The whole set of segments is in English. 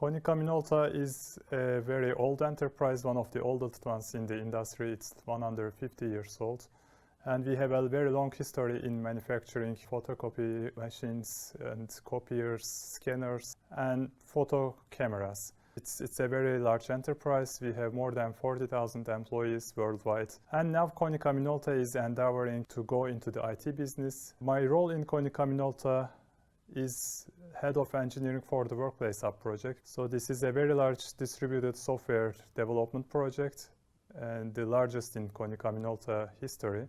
Konica Minolta is a very old enterprise, one of the oldest ones in the industry. It's 150 years old. And we have a very long history in manufacturing photocopy machines and copiers, scanners, and photo cameras. It's a very large enterprise. We have more than 40,000 employees worldwide. And now Konica Minolta is endeavoring to go into the IT business. My role in Konica Minolta is head of engineering for the Workplace Hub project. So this is a very large distributed software development project and the largest in Konica Minolta history.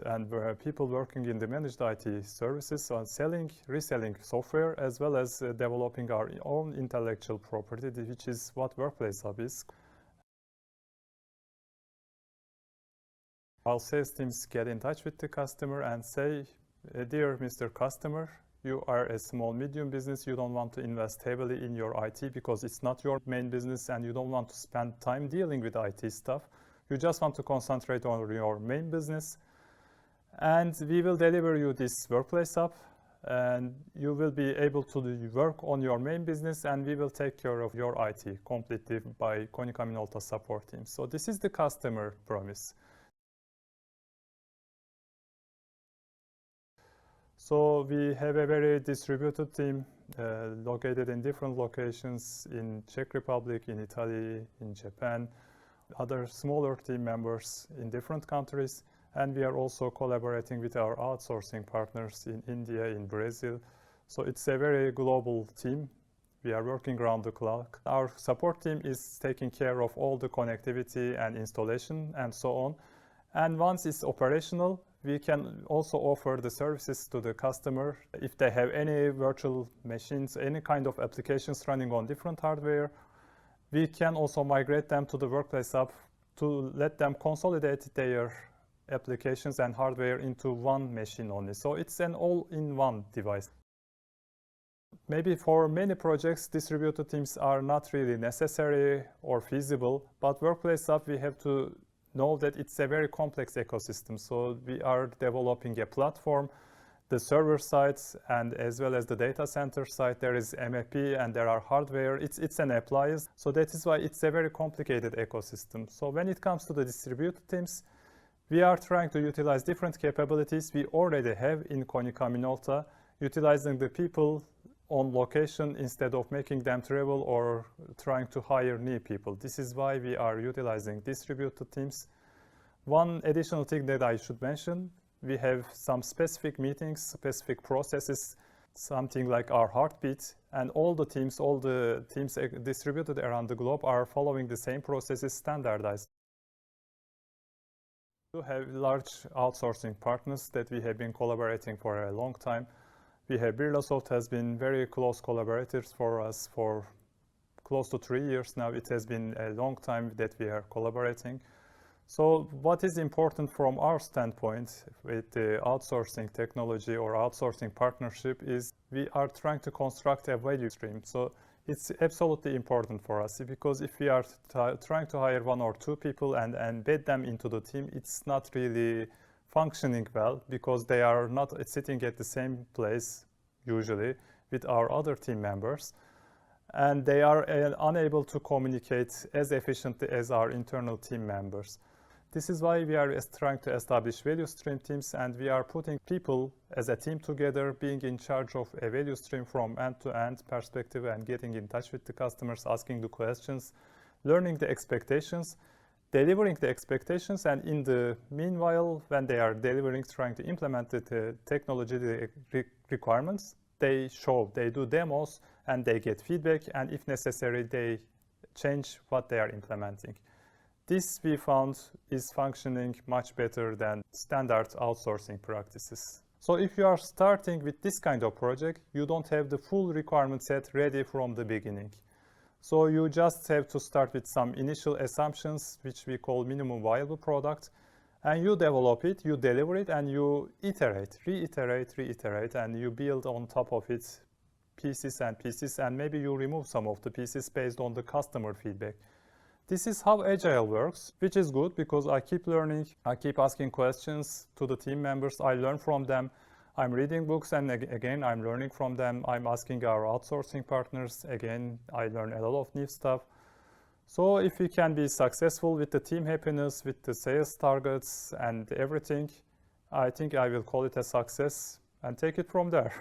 And people working in the managed IT services on selling, reselling software, as well as developing our own intellectual property, which is what Workplace Hub is. Our sales teams get in touch with the customer and say, dear Mr. Customer, you are a small, medium business. You don't want to invest heavily in your IT because it's not your main business and you don't want to spend time dealing with IT stuff. You just want to concentrate on your main business. And we will deliver you this Workplace Hub and you will be able to work on your main business and we will take care of your IT completely by Konica Minolta support team. So this is the customer promise. So we have a very distributed team located in different locations in Czech Republic, in Italy, in Japan, other smaller team members in different countries. And we are also collaborating with our outsourcing partners in India, in Brazil. So it's a very global team. We are working around the clock. Our support team is taking care of all the connectivity and installation and so on. And once it's operational, we can also offer the services to the customer. If they have any virtual machines, any kind of applications running on different hardware, we can also migrate them to the Workplace Hub to let them consolidate their applications and hardware into one machine only. So it's an all-in-one device. Maybe for many projects, distributed teams are not really necessary or feasible, but Workplace Hub, we have to know that it's a very complex ecosystem. So we are developing a platform, the server sides, and as well as the data center side, there is MFP and there are hardware. It's an appliance. So that is why it's a very complicated ecosystem. So when it comes to the distributed teams, we are trying to utilize different capabilities we already have in Konica Minolta, utilizing the people on location instead of making them travel or trying to hire new people. This is why we are utilizing distributed teams. One additional thing that I should mention, we have some specific meetings, specific processes, something like our heartbeat, and all the teams distributed around the globe are following the same processes, standardized. We have large outsourcing partners that we have been collaborating for a long time. We have Birlasoft has been very close collaborators for us for close to 3 years now. It has been a long time that we are collaborating. So what is important from our standpoint with the outsourcing technology or outsourcing partnership is we are trying to construct a value stream. So it's absolutely important for us because if we are trying to hire 1 or 2 people and embed them into the team, it's not really functioning well because they are not sitting at the same place usually with our other team members and they are unable to communicate as efficiently as our internal team members. This is why we are trying to establish value stream teams and we are putting people as a team together, being in charge of a value stream from end-to-end perspective and getting in touch with the customers, asking the questions, learning the expectations, delivering the expectations, and in the meanwhile, when they are delivering, trying to implement the technology requirements, they do demos and they get feedback, and if necessary, they change what they are implementing. This we found is functioning much better than standard outsourcing practices. So if you are starting with this kind of project, you don't have the full requirement set ready from the beginning. So you just have to start with some initial assumptions, which we call minimum viable product, and you develop it, you deliver it, and you reiterate, and you build on top of it pieces, and maybe you remove some of the pieces based on the customer feedback. This is how Agile works, which is good because I keep learning, I keep asking questions to the team members, I learn from them, I'm reading books, and again, I'm learning from them. I'm asking our outsourcing partners. Again, I learn a lot of new stuff. So if we can be successful with the team happiness, with the sales targets and everything, I think I will call it a success and take it from there.